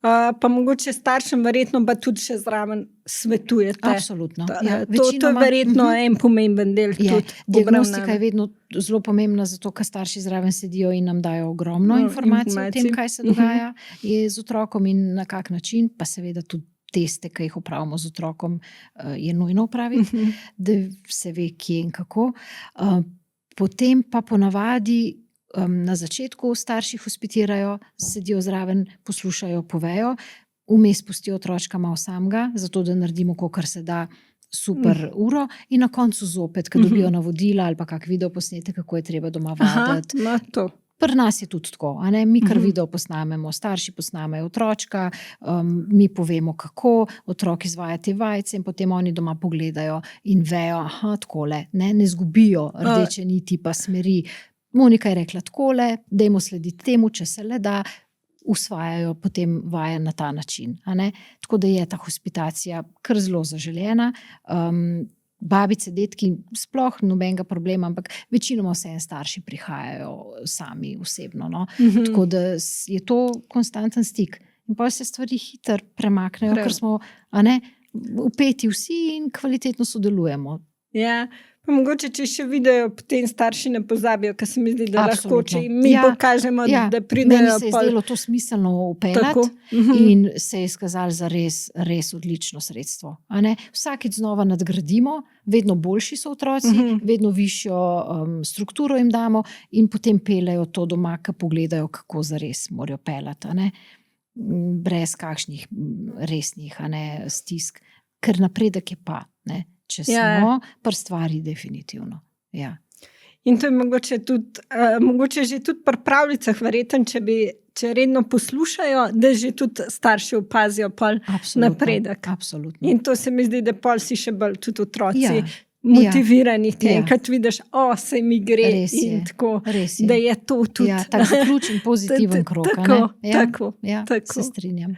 Pa mogoče staršem verjetno pa tudi še zraven svetujete. Absolutno. To je verjetno en pomemben del. Diagnostika je vedno zelo pomembna, zato ker starši zraven sedijo in nam dajo ogromno informacij o tem, kaj se dogaja z otrokom in na kak način, pa seveda tudi teste, ki jih opravimo z otrokom, je nujno opraviti, da se ve, kje in kako. Potem pa ponavadi na začetku starši hospitirajo, sedijo zraven, poslušajo, povejo, vmes pustijo otročka malo samega, zato da naredimo, kolikor se da, super uro, in na koncu zopet, ko dobijo navodila ali pa kak video posnete, kako je treba doma vaditi. Pri nas je tudi tako, a ne? Mi kar video posnamemo, starši posnamejo otročka, mi povemo, kako otrok izvaja te vajce in potem oni doma pogledajo in vejo, takole, ne zgubijo rdeče niti pa smeri. Monika je rekla takole, dajmo slediti temu, če se le da, usvajajo potem vaje na ta način, a ne? Tako da je ta hospitacija kar zelo zaželena. Babice, detki, sploh nobenega problema, ampak večinoma vse starši prihajajo sami osebno, no? Tako da je to konstanten stik. In pa se stvari hitro premaknejo, ker smo, a ne, vpeti vsi in kvalitetno sodelujemo. Pa mogoče, če še vidijo, potem starši ne pozabijo, ker se mi zdi, da lahko, če mi pokažemo, da pridejo. Meni se je zdelo to smiselno upeljati in se je izkazalo za res odlično sredstvo. A ne? Vsakič znova nadgradimo, vedno boljši so otroci, vedno višjo strukturo jim damo in potem peljejo to doma, ki pogledajo, kako zares morajo peljati, a ne? Brez kakšnih resnih, a ne, stisk. Ker napredek je pa, ne? Če smo pri stvari, definitivno. In to je mogoče že tudi pri pravljicah, verjetno, če redno poslušajo, da že tudi starši opazijo pol napredek. Absolutno. In to se mi zdi, da pol si še bolj tudi otroci motivirani. Enkrat vidiš, se mi gre in tako, da je to tudi. Tak zaključen pozitiven krog. Tako. Se strinjam.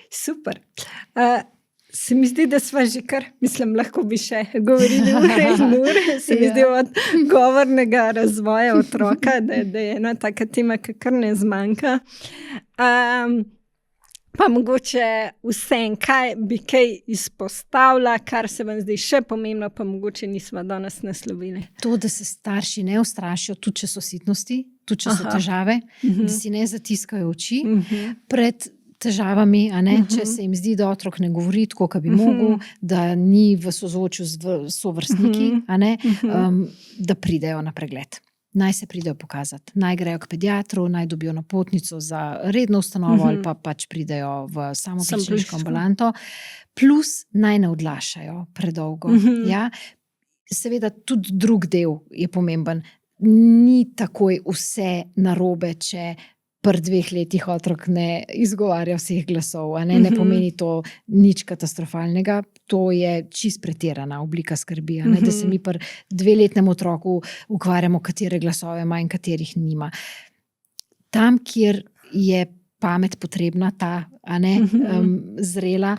Super. Se mi zdi, da sva že kar, lahko bi še govorili ure. Se mi zdi od govornega razvoja otroka, da je ena taka tema, ki kar ne zmanjka. Pa mogoče vsem, kaj bi kaj izpostavila, kar se vam zdi še pomembno, pa mogoče nismo danes naslovili. To, da se starši ne ustrašijo, tudi če so sitnosti, tudi če so težave, da si ne zatiskajo oči pred težavami, a ne, če se jim zdi, da otrok ne govori tako, kot bi mogel, da ni v sozvočju z sovrstniki, a ne, da pridejo na pregled. Naj se pridejo pokazati, naj grejo k pediatru, naj dobijo napotnico za redno ustanovo ali pa pač pridejo v samoplačniško ambulanto, plus naj ne odlašajo predolgo. Ja? Seveda tudi drug del je pomemben. Ni takoj vse narobe, če pri 2 letih otrok ne izgovarja vseh glasov. Ne pomeni to nič katastrofalnega, to je čist pretirana oblika skrbi. Da se mi pri 2-letnem otroku ukvarjamo, katere glasove ima in katerih nima. Tam, kjer je pamet potrebna, ta zrela,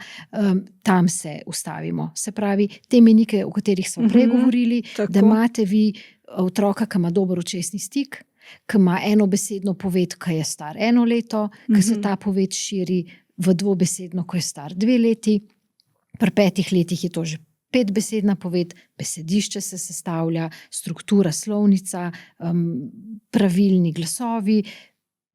tam se ustavimo. Se pravi, te mejnike, o katerih smo prej govorili, da imate vi otroka, ki ima dober očesni stik, ki ima enobesedno poved, ki je star 1 leto, ki se ta poved širi v dvobesedno, ko je star 2 leti. Pri 5 letih je to že 5-besedna poved, besedišče se sestavlja, struktura slovnica, pravilni glasovi,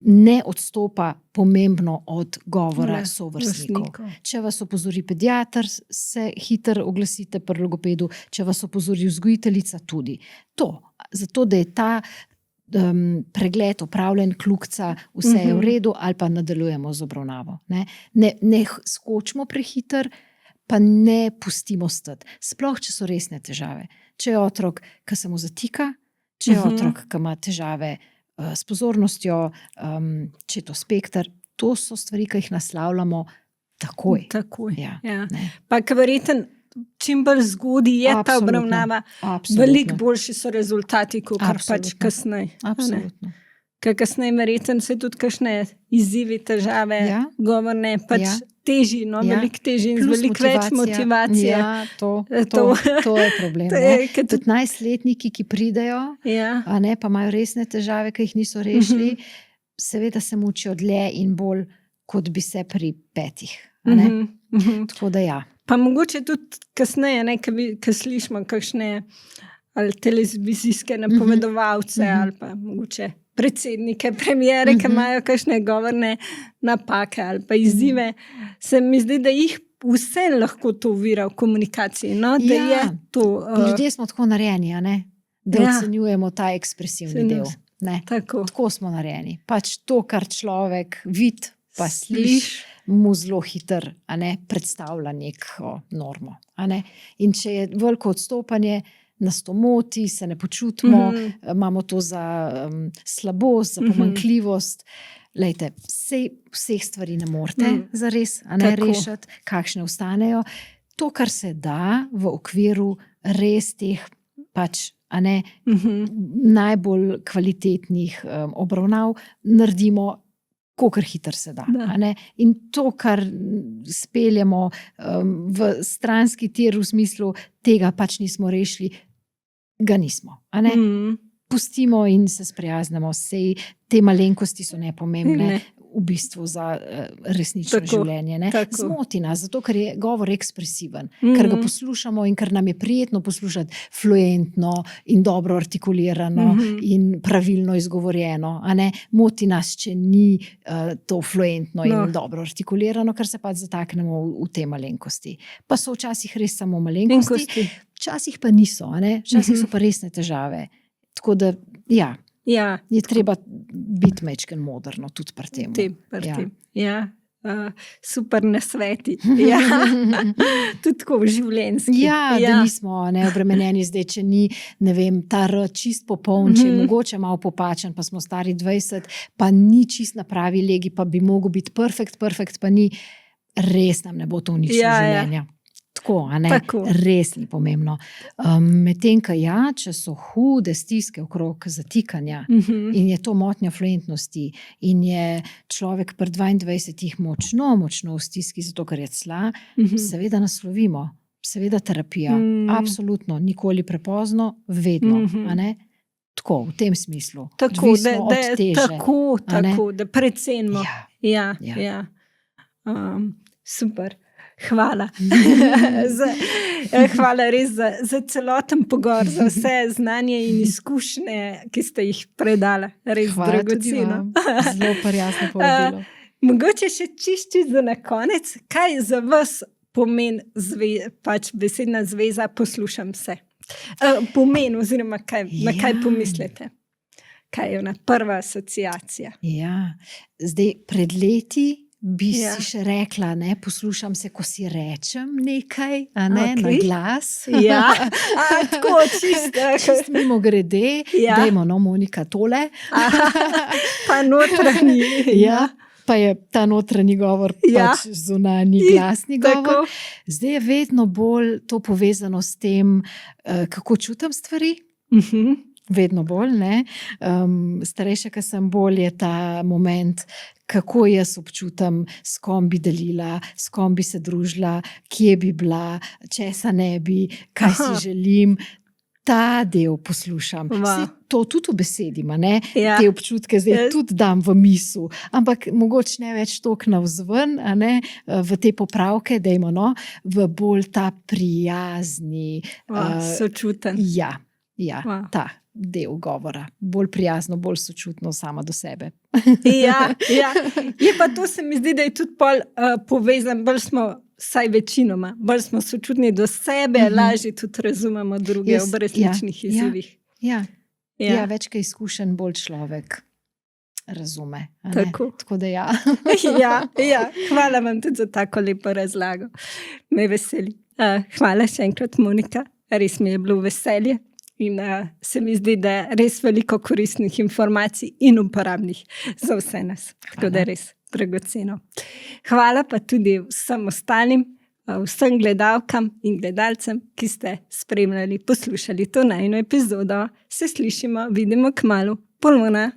ne odstopa pomembno od govora sovrstnikov. Če vas opozori pediater, se hitro oglasite pri logopedu, če vas opozori vzgojiteljica, tudi. Zato, da je ta pregled opravljen, kljukca, vse je v redu, ali pa nadaljujemo z obravnavo. Ne skočimo prehiter, pa ne pustimo stati. Sploh, če so resne težave. Če je otrok, ki se mu zatika, če je otrok, ki ima težave s pozornostjo, če je to spekter, to so stvari, ki jih naslavljamo takoj. Ja. Pa verjetno, čim bolj zgodaj je ta obravnava, veliko boljši so rezultati, kot pač kasneje. Absolutno. Ker kasneje verjetno se tudi kakšne izzivi, težave, govorne, pač teži, veliko teži in veliko več motivacije. Ja, to je problem. Tudi 15-letniki, ki pridejo, pa imajo resne težave, ki jih niso rešili, seveda se mučijo dlje in bolj, kot bi se pri 5. Tako da ja. Pa mogoče tudi kasneje, ko slišimo kakšne ali televizijske napovedovalce ali pa mogoče predsednike, premiere, ki imajo kakšne govorne napake ali pa izzive, se mi zdi, da jih vse lahko to ovira v komunikaciji. Da je to... Ljudje smo tako narejeni, da ocenjujemo ta ekspresivni del. Tako smo narejeni. Pač to, kar človek vidi, pa sliši, mu zelo hitro predstavlja neko normo. In če je veliko odstopanje, nas to moti, se ne počutimo, imamo to za slabost, za pomanjkljivost. Lejte, vseh stvari ne morete zares rešiti, kakšne ostanejo. To, kar se da v okviru res teh pač najbolj kvalitetnih obravnav, naredimo kolikor hitro se da. In to, kar speljemo v stranski tir v smislu, tega pač nismo rešili, ga nismo. Pustimo in se sprijaznemo. Sej te malenkosti so nepomembne v bistvu za resnično življenje. Zmoti nas, zato ker je govor ekspresiven, ker ga poslušamo in ker nam je prijetno poslušati fluentno in dobro artikulirano in pravilno izgovorjeno. Moti nas, če ni to fluentno in dobro artikulirano, ker se pač zataknemo v te malenkosti. Pa so včasih res samo malenkosti, včasih pa niso. Včasih so pa resne težave. Tako da, je treba biti majčkeno moderno tudi pri tem. Super nasveti. Tudi tako življenjski. Da nismo obremenjeni zdaj, če ni, ne vem, ta čist popoln, če je mogoče malo popačen, pa smo stari 20, pa ni čist na pravi legi, pa bi mogel biti perfekt, pa ni, res nam ne bo to uničilo življenja. Tako, res ni pomembno. Medtem, če so hude stiske okrog zatikanja in je to motnja fluentnosti in je človek pri 22 močno v stiski, zato ker je cla, seveda naslovimo, seveda terapija, absolutno, nikoli prepozno, vedno, tako, v tem smislu. Tako, da predcenimo. Super. Hvala. Hvala res za celoten pogovor, za vse znanje in izkušnje, ki ste jih predala. Res dragoceno. Zelo prijazno povabilo. Mogoče še čišči za na konec, kaj za vas pomeni pač besedna zveza poslušam se? Pomen oziroma na kaj pomislite? Kaj je ona prva asociacija? Ja, zdaj pred leti bi si še rekla, ne, poslušam se, ko si rečem nekaj, a ne, na glas. Ja, tako Čist mimo grede, dajmo, no, Monika, tole. Pa notranji. Ja, pa je ta notranji govor, pač zunanji glasni govor. Zdaj je vedno bolj to povezano s tem, kako čutim stvari. Vedno bolj, ne. Starejša, ko sem bolj, je ta moment, kako jaz občutam, s kom bi delila, s kom bi se družila, kje bi bila, česa ne bi, kaj si želim. Ta del poslušam. To tudi v besedi ima, ne? Te občutke zdaj tudi dam v misel, ampak mogoče ne več toliko navzven, a ne, v te popravke, dajmo, no, v bolj ta prijazni. Sočuten. Ja, ta del govora. Bolj prijazno, bolj sočutno sama do sebe. Ja. Je pa to, se mi zdi, da je tudi povezan, bolj smo, saj večinoma, bolj smo sočutni do sebe, lažje tudi razumemo druge v različnih izzivih. Ja, več kaj izkušenj, bolj človek razume. Tako da ja. Ja. Hvala vam tudi za tako lepo razlago. Me veseli. Hvala še enkrat, Monika. Res mi je bilo veselje. In se mi zdi, da je res veliko koristnih informacij in uporabnih za vse nas. Tako da je res dragoceno. Hvala pa tudi vsem ostalim, vsem gledalkam in gledalcem, ki ste spremljali, poslušali to najino epizodo. Se slišimo, vidimo kmalu. Polona.